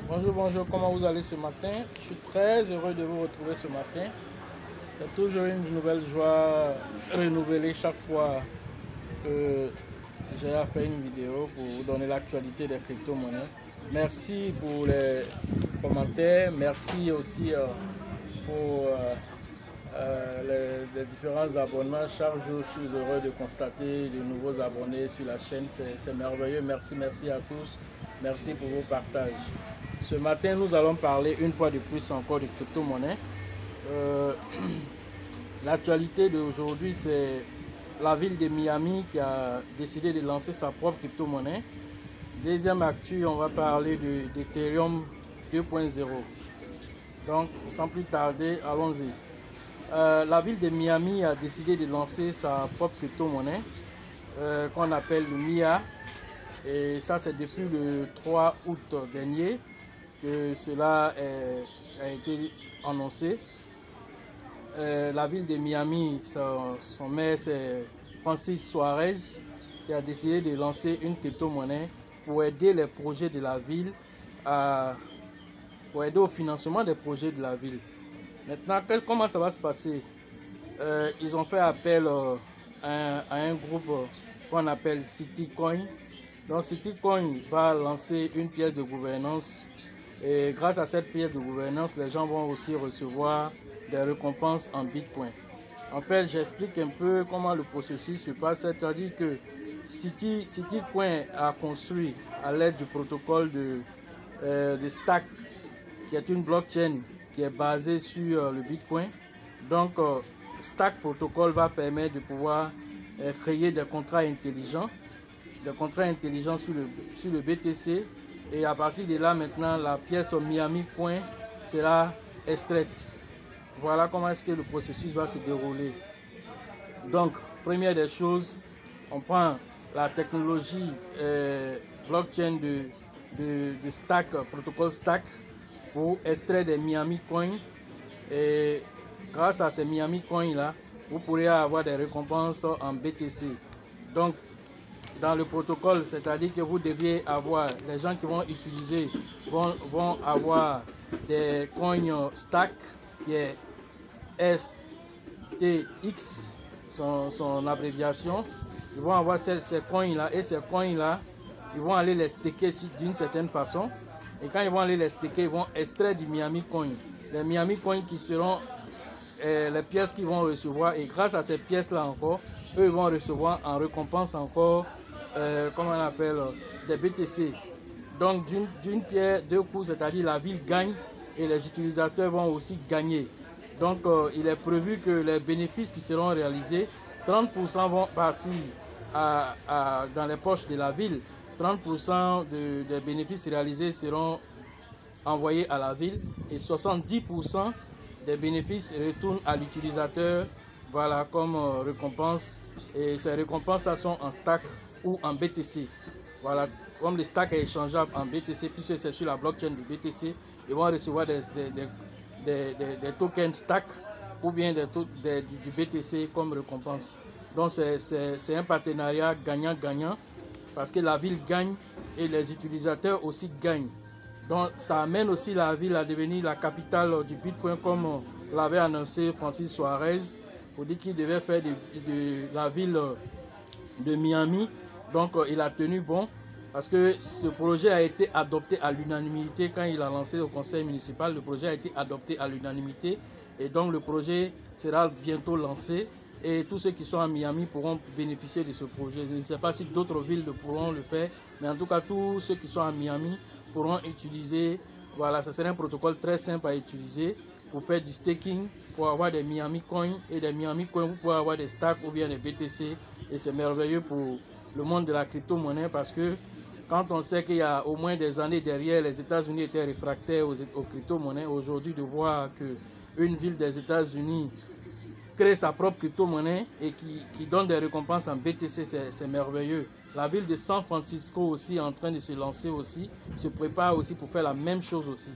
Bonjour, bonjour, comment vous allez ce matin? Je suis très heureux de vous retrouver ce matin. C'est toujours une nouvelle joie renouvelée chaque fois que j'ai à faire une vidéo pour vous donner l'actualité des crypto-monnaies. Merci pour les commentaires, merci aussi pour les différents abonnements. Chaque jour, je suis heureux de constater de nouveaux abonnés sur la chaîne. C'est merveilleux. Merci, merci à tous. Merci pour vos partages. Ce matin, nous allons parler une fois de plus encore de crypto-monnaie. L'actualité d'aujourd'hui, c'est la ville de Miami qui a décidé de lancer sa propre crypto-monnaie. Deuxième actu, on va parler d'Ethereum 2.0. Donc, sans plus tarder, allons-y. La ville de Miami a décidé de lancer sa propre crypto-monnaie qu'on appelle le MIA. Et ça, c'est depuis le 3 août dernier que cela a été annoncé. La ville de Miami, son maire, c'est Francis Suarez, qui a décidé de lancer une crypto-monnaie pour aider les projets de la ville, pour aider au financement des projets de la ville. Maintenant, comment ça va se passer? Ils ont fait appel à un groupe qu'on appelle CityCoin. Donc CityCoin va lancer une pièce de gouvernance et grâce à cette pièce de gouvernance, les gens vont aussi recevoir des récompenses en Bitcoin. En fait, j'explique un peu comment le processus se passe, c'est-à-dire que CityCoin a construit à l'aide du protocole de Stack, qui est une blockchain qui est basée sur le Bitcoin. Donc, Stack Protocol va permettre de pouvoir créer des contrats intelligents sur le BTC. Et à partir de là, maintenant, la pièce Miami Coin sera extraite. Voilà comment est-ce que le processus va se dérouler. Donc, première des choses, on prend la technologie blockchain de Stack, protocole Stack, pour extraire des Miami Coins. Et grâce à ces Miami Coins là, vous pourrez avoir des récompenses en BTC. Donc, dans le protocole, c'est-à-dire que vous deviez avoir, les gens qui vont utiliser vont avoir des coins Stack, qui est STX, son abréviation. Ils vont avoir ces coins là, et ces coins là, ils vont aller les staker d'une certaine façon. Et quand ils vont aller les staker, ils vont extraire du Miami Coin. Les Miami Coin qui seront les pièces qu'ils vont recevoir. Et grâce à ces pièces-là encore, eux vont recevoir en récompense encore, comment on appelle, des BTC. Donc d'une pierre, deux coups, c'est-à-dire la ville gagne et les utilisateurs vont aussi gagner. Donc il est prévu que les bénéfices qui seront réalisés, 30% vont partir dans les poches de la ville. 30% des bénéfices réalisés seront envoyés à la ville et 70% des bénéfices retournent à l'utilisateur, voilà, comme récompense. Et ces récompenses sont en stack ou en BTC. Voilà, comme le stack est échangeable en BTC, puisque c'est sur la blockchain du BTC, ils vont recevoir des tokens stack ou bien du BTC comme récompense. Donc c'est un partenariat gagnant-gagnant parce que la ville gagne et les utilisateurs aussi gagnent. Donc ça amène aussi la ville à devenir la capitale du Bitcoin comme l'avait annoncé Francis Suarez pour dire qu'il devait faire de la ville de Miami. Donc il a tenu bon parce que ce projet a été adopté à l'unanimité quand il a lancé au conseil municipal. Le projet a été adopté à l'unanimité et donc le projet sera bientôt lancé et tous ceux qui sont à Miami pourront bénéficier de ce projet. Je ne sais pas si d'autres villes pourront le faire, mais en tout cas tous ceux qui sont à Miami pourront utiliser, voilà, ce sera un protocole très simple à utiliser pour faire du staking, pour avoir des Miami Coins et des Miami Coins, vous pouvez avoir des stacks ou bien des BTC et c'est merveilleux pour le monde de la crypto-monnaie parce que quand on sait qu'il y a au moins des années derrière, les États-Unis étaient réfractaires aux crypto-monnaies, aujourd'hui de voir qu'une ville des États-Unis crée sa propre crypto-monnaie et qui donne des récompenses en BTC, c'est merveilleux. La ville de San Francisco aussi est en train de se lancer aussi, se prépare aussi pour faire la même chose aussi.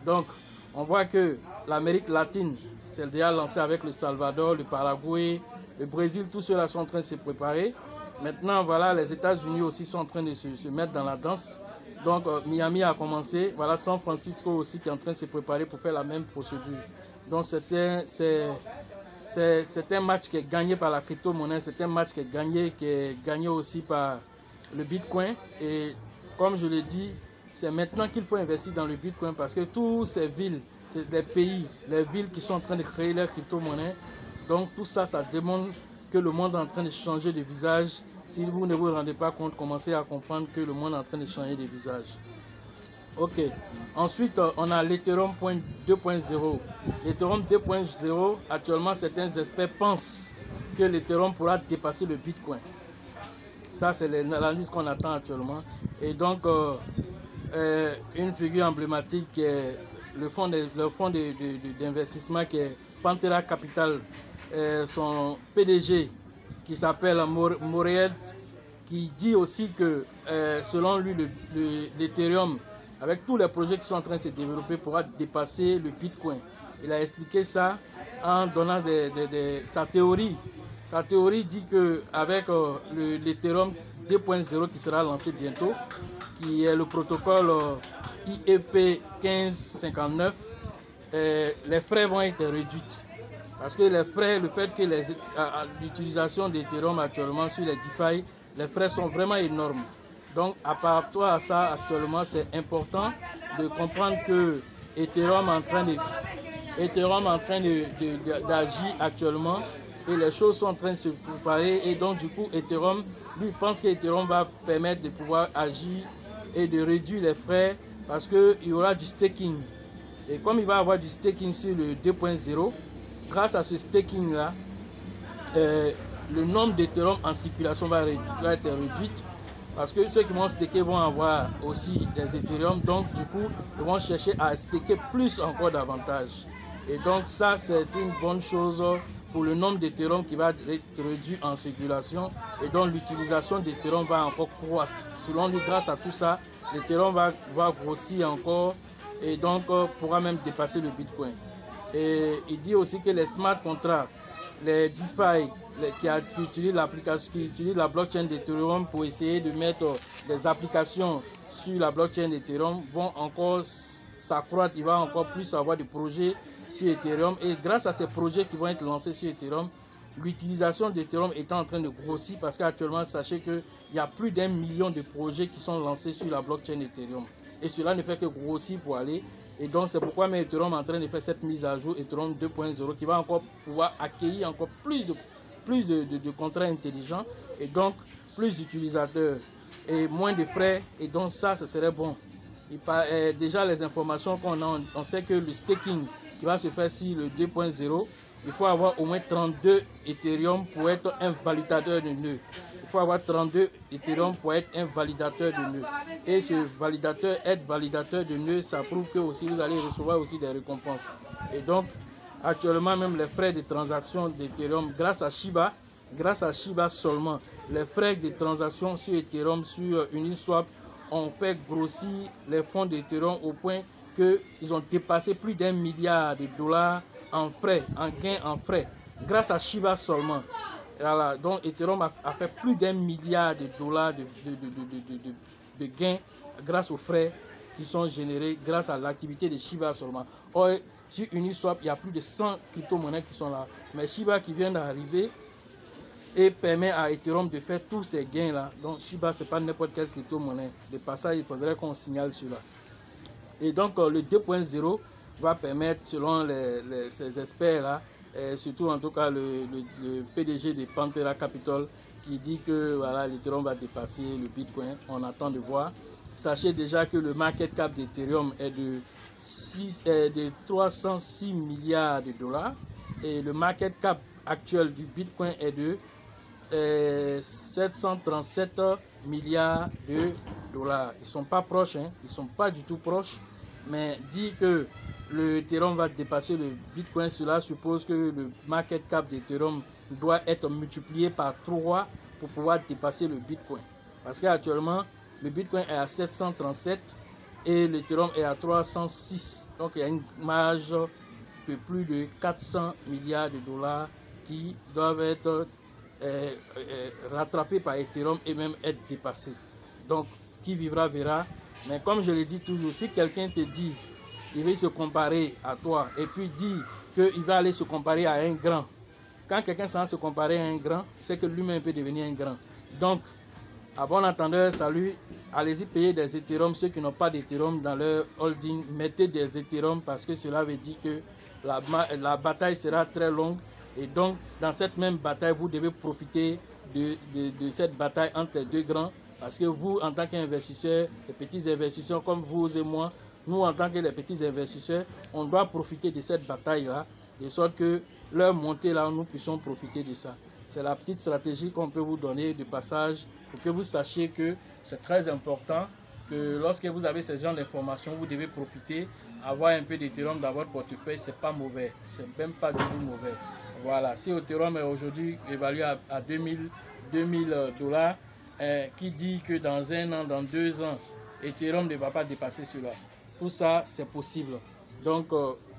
Donc, on voit que l'Amérique latine s'est déjà lancée avec le Salvador, le Paraguay, le Brésil, tous ceux-là sont en train de se préparer. Maintenant, voilà, les États-Unis aussi sont en train de se mettre dans la danse Donc Miami a commencé, voilà San Francisco aussi qui est en train de se préparer pour faire la même procédure. Donc c'est un match qui est gagné par la crypto-monnaie, c'est un match qui est gagné aussi par le Bitcoin. Et comme je l'ai dit, c'est maintenant qu'il faut investir dans le Bitcoin parce que toutes ces villes, les pays, les villes qui sont en train de créer leur crypto-monnaie, donc tout ça, ça démontre que le monde est en train de changer de visage. Si vous ne vous rendez pas compte, commencez à comprendre que le monde est en train de changer de visage. Ok. Ensuite, on a l'Ethereum 2.0. L'Ethereum 2.0, actuellement, certains experts pensent que l'Ethereum pourra dépasser le Bitcoin. Ça, c'est l'analyse qu'on attend actuellement. Et donc, une figure emblématique qui est le fonds d'investissement qui est Pantera Capital, son PDG qui s'appelle Morel, qui dit aussi que selon lui, l'Ethereum, avec tous les projets qui sont en train de se développer, pourra dépasser le Bitcoin. Il a expliqué ça en donnant sa théorie. Sa théorie dit qu'avec l'Ethereum 2.0 qui sera lancé bientôt, qui est le protocole IEP 1559, les frais vont être réduits. Parce que les frais, le fait que l'utilisation d'Ethereum actuellement sur les DeFi, les frais sont vraiment énormes. Donc, à rapport à ça, actuellement, c'est important de comprendre que Ethereum est en train d'agir actuellement et les choses sont en train de se préparer. Et donc, du coup, Ethereum, lui, pense qu'Ethereum va permettre de pouvoir agir et de réduire les frais parce qu'il y aura du staking. Et comme il va y avoir du staking sur le 2.0, grâce à ce staking-là, le nombre d'Ethereum en circulation va être réduit. Parce que ceux qui vont staker vont avoir aussi des Ethereum, donc du coup, ils vont chercher à staker plus encore davantage. Et donc ça, c'est une bonne chose pour le nombre d'Ethereum qui va être réduit en circulation. Et donc l'utilisation d'Ethereum va encore croître. Selon lui, grâce à tout ça, l'Ethereum va grossir encore et donc pourra même dépasser le Bitcoin. Et il dit aussi que les smart contracts, les DeFi, qui utilisent l'application, qui utilisent la blockchain d'Ethereum pour essayer de mettre des applications sur la blockchain d'Ethereum, vont encore s'accroître. Il va encore plus avoir de projets sur Ethereum. Et grâce à ces projets qui vont être lancés sur Ethereum, l'utilisation d'Ethereum est en train de grossir parce qu'actuellement, sachez qu'il y a plus d'1 million de projets qui sont lancés sur la blockchain Ethereum. Et cela ne fait que grossir pour aller. Et donc, c'est pourquoi Ethereum est en train de faire cette mise à jour Ethereum 2.0 qui va encore pouvoir accueillir encore plus de contrats intelligents et donc plus d'utilisateurs et moins de frais. Et donc, ça, ce serait bon. Déjà, les informations qu'on a, on sait que le staking qui va se faire sur le 2.0, il faut avoir au moins 32 Ethereum pour être un validateur de nœud. Il faut avoir 32 Ethereum pour être un validateur de nœud. Et ce être validateur de nœud, ça prouve que aussi vous allez recevoir aussi des récompenses. Et donc, actuellement, même les frais de transaction d'Ethereum, grâce à Shiba seulement, les frais de transaction sur Ethereum, sur Uniswap, ont fait grossir les fonds d'Ethereum au point qu'ils ont dépassé plus d'1 milliard de dollars en frais, en gains en frais, grâce à Shiba seulement. Voilà, donc Ethereum a fait plus d'1 milliard de dollars de gains grâce aux frais qui sont générés grâce à l'activité de Shiba seulement. Or, sur Uniswap, il y a plus de 100 crypto-monnaies qui sont là. Mais Shiba qui vient d'arriver et permet à Ethereum de faire tous ces gains-là. Donc Shiba, ce n'est pas n'importe quelle crypto-monnaie. De passage, il faudrait qu'on signale cela. Et donc, le 2.0 va permettre, selon ces experts-là, surtout en tout cas le PDG de Pantera Capital, qui dit que voilà, l'Ethereum va dépasser le Bitcoin. On attend de voir. Sachez déjà que le market cap d'Ethereum est de 306 milliards de dollars et le market cap actuel du Bitcoin est de 737 milliards de dollars. Ils ne sont pas proches, hein? Ils ne sont pas du tout proches, mais dit que l'Ethereum va dépasser le Bitcoin, cela suppose que le market cap d'Ethereum doit être multiplié par 3 pour pouvoir dépasser le Bitcoin. Parce qu'actuellement, le Bitcoin est à 737 et l'Ethereum est à 306. Donc, il y a une marge de plus de 400 milliards de dollars qui doivent être rattrapés par Ethereum et même être dépassés. Donc, qui vivra verra. Mais comme je le dis toujours, si quelqu'un te dit, il veut se comparer à toi et puis dit qu'il va aller se comparer à un grand, quand quelqu'un s'en se comparer à un grand, c'est que lui-même peut devenir un grand. Donc, à bon entendeur, salut, allez-y payer des Ethereum. Ceux qui n'ont pas d'Ethereum dans leur holding, mettez des Ethereum parce que cela veut dire que la bataille sera très longue. Et donc, dans cette même bataille, vous devez profiter de cette bataille entre les deux grands. Parce que vous, en tant qu'investisseurs, les petits investisseurs comme vous et moi, nous, en tant que les petits investisseurs, on doit profiter de cette bataille-là, de sorte que leur montée là, nous puissions profiter de ça. C'est la petite stratégie qu'on peut vous donner de passage pour que vous sachiez que c'est très important que lorsque vous avez ce genre d'informations, vous devez profiter, avoir un peu d'Ethereum dans votre portefeuille, c'est pas mauvais, c'est même pas du tout mauvais. Voilà, si Ethereum est aujourd'hui évalué à 2000 $, qui dit que dans un an, dans 2 ans, Ethereum ne va pas dépasser cela. Tout ça, c'est possible. Donc,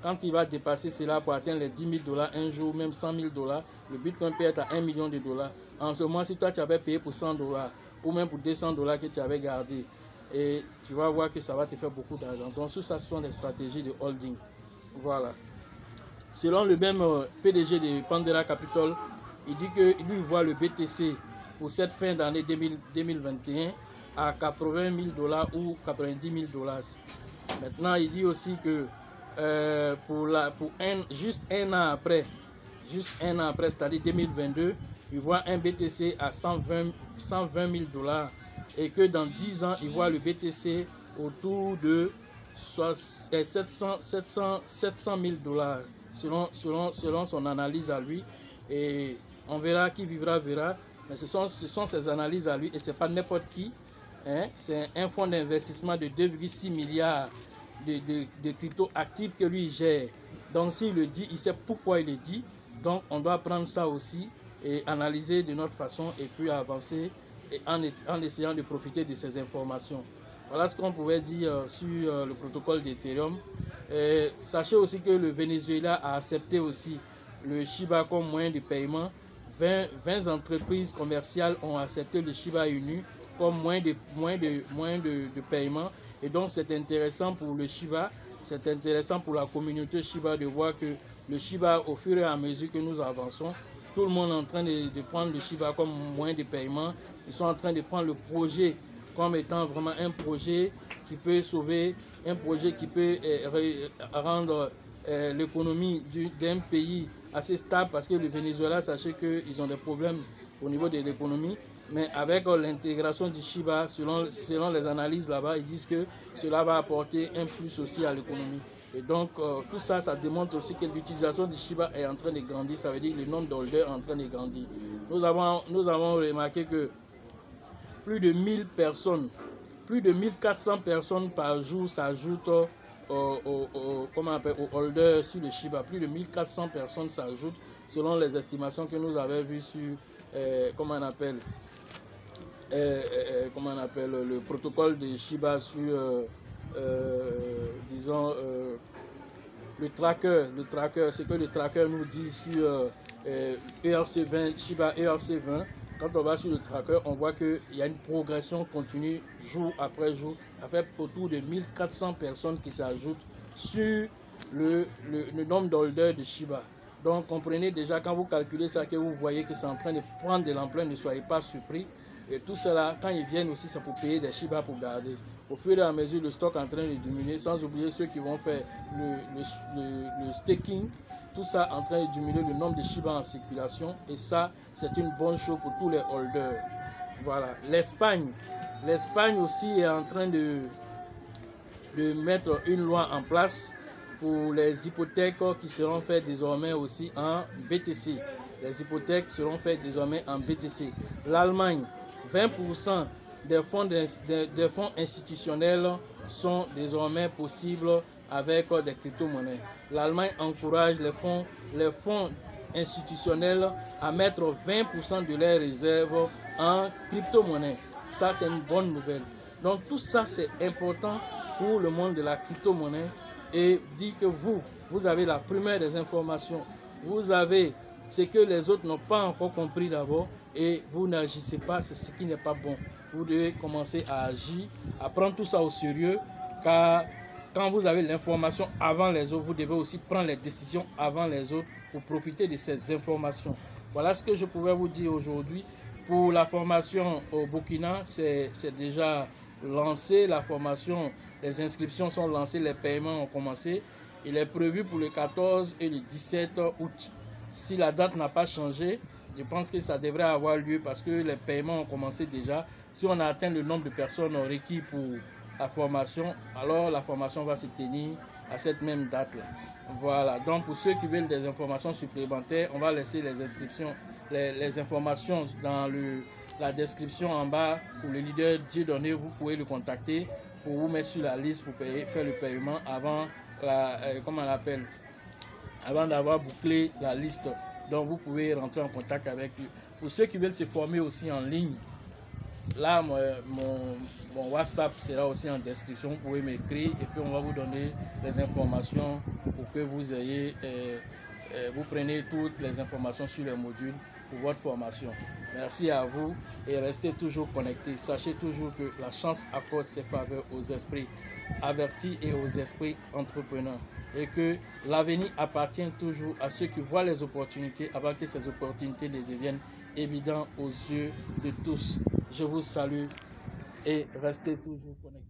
quand il va dépasser cela pour atteindre les 10 000 $ un jour, même 100 000 $, le Bitcoin peut être à $1 million. En ce moment, si toi, tu avais payé pour 100 $ ou même pour 200 $ que tu avais gardé, et tu vas voir que ça va te faire beaucoup d'argent. Donc, tout ça, ce sont des stratégies de holding. Voilà. Selon le même PDG de Pandora Capital, il dit que lui voit le BTC pour cette fin d'année 2021 à 80 000 $ ou 90 000 $. Maintenant, il dit aussi que juste un an après, c'est-à-dire 2022, il voit un BTC à 120 000 $ et que dans 10 ans, il voit le BTC autour de 700 000 $, selon son analyse à lui. Et on verra, qui vivra verra, mais ce sont ses analyses à lui et c'est pas n'importe qui. Hein? C'est un fonds d'investissement de 2,6 milliards de crypto actifs que lui gère. Donc s'il le dit, il sait pourquoi il le dit. Donc on doit prendre ça aussi et analyser de notre façon et puis avancer et en essayant de profiter de ces informations. Voilà ce qu'on pouvait dire sur le protocole d'Ethereum. Sachez aussi que le Venezuela a accepté aussi le Shiba comme moyen de paiement. 20 entreprises commerciales ont accepté le Shiba Inu comme moyen de paiement. Et donc c'est intéressant pour le Shiba, c'est intéressant pour la communauté Shiba de voir que le Shiba, au fur et à mesure que nous avançons, tout le monde est en train de prendre le Shiba comme moyen de paiement. Ils sont en train de prendre le projet comme étant vraiment un projet qui peut sauver, un projet qui peut rendre l'économie d'un pays assez stable, parce que le Venezuela, sachez qu'ils ont des problèmes au niveau de l'économie. Mais avec l'intégration du Shiba, selon les analyses là-bas, ils disent que cela va apporter un plus aussi à l'économie. Et donc, tout ça, ça démontre aussi que l'utilisation du Shiba est en train de grandir. Ça veut dire que le nombre d'holders est en train de grandir. Nous avons remarqué que plus de 1000 personnes, plus de 1400 personnes par jour s'ajoutent aux holders sur le Shiba. Plus de 1400 personnes s'ajoutent selon les estimations que nous avons vues sur, comment on appelle le protocole de Shiba sur, disons, le tracker, ce que le tracker nous dit sur ERC20, Shiba ERC20. Quand on va sur le tracker, on voit qu'il y a une progression continue jour après jour. Ça fait autour de 1400 personnes qui s'ajoutent sur le nombre d'holders de Shiba. Donc comprenez déjà, quand vous calculez ça, que vous voyez que c'est en train de prendre de l'ampleur, ne soyez pas surpris. Et tout cela, quand ils viennent aussi, c'est pour payer des Shiba pour garder. Au fur et à mesure, le stock est en train de diminuer, sans oublier ceux qui vont faire le staking. Tout ça en train de diminuer le nombre de Shiba en circulation. Et ça, c'est une bonne chose pour tous les holders. Voilà. L'Espagne aussi est en train de mettre une loi en place pour les hypothèques qui seront faites désormais aussi en BTC. Les hypothèques seront faites désormais en BTC. L'Allemagne, 20% des fonds institutionnels sont désormais possibles avec des crypto-monnaies. L'Allemagne encourage les fonds institutionnels à mettre 20% de leurs réserves en crypto-monnaie. Ça, c'est une bonne nouvelle. Donc tout ça, c'est important pour le monde de la crypto-monnaie et dit que vous avez la première des informations. Vous avez ce que les autres n'ont pas encore compris d'abord. et vous n'agissez pas, c'est ce qui n'est pas bon. Vous devez commencer à agir, à prendre tout ça au sérieux, car quand vous avez l'information avant les autres, vous devez aussi prendre les décisions avant les autres pour profiter de ces informations. Voilà ce que je pouvais vous dire aujourd'hui. Pour la formation au Burkina, c'est déjà lancé. La formation, les inscriptions sont lancées, les paiements ont commencé. Il est prévu pour le 14 et le 17 août. Si la date n'a pas changé, je pense que ça devrait avoir lieu parce que les paiements ont commencé déjà. Si on a atteint le nombre de personnes requis pour la formation, alors la formation va se tenir à cette même date-là. Voilà, donc pour ceux qui veulent des informations supplémentaires, on va laisser les inscriptions, les informations dans la description en bas. Pour le leader Dieudonné, vous pouvez le contacter pour vous mettre sur la liste pour faire le paiement avant comment on l'appelle, avant d'avoir bouclé la liste. Donc vous pouvez rentrer en contact avec lui. Pour ceux qui veulent se former aussi en ligne, là mon WhatsApp sera aussi en description. Vous pouvez m'écrire et puis on va vous donner les informations pour que vous ayez vous prenez toutes les informations sur les modules pour votre formation. Merci à vous et restez toujours connectés. Sachez toujours que la chance accorde ses faveurs aux esprits avertis et aux esprits entrepreneurs et que l'avenir appartient toujours à ceux qui voient les opportunités avant que ces opportunités ne deviennent évidentes aux yeux de tous. Je vous salue et restez toujours connectés.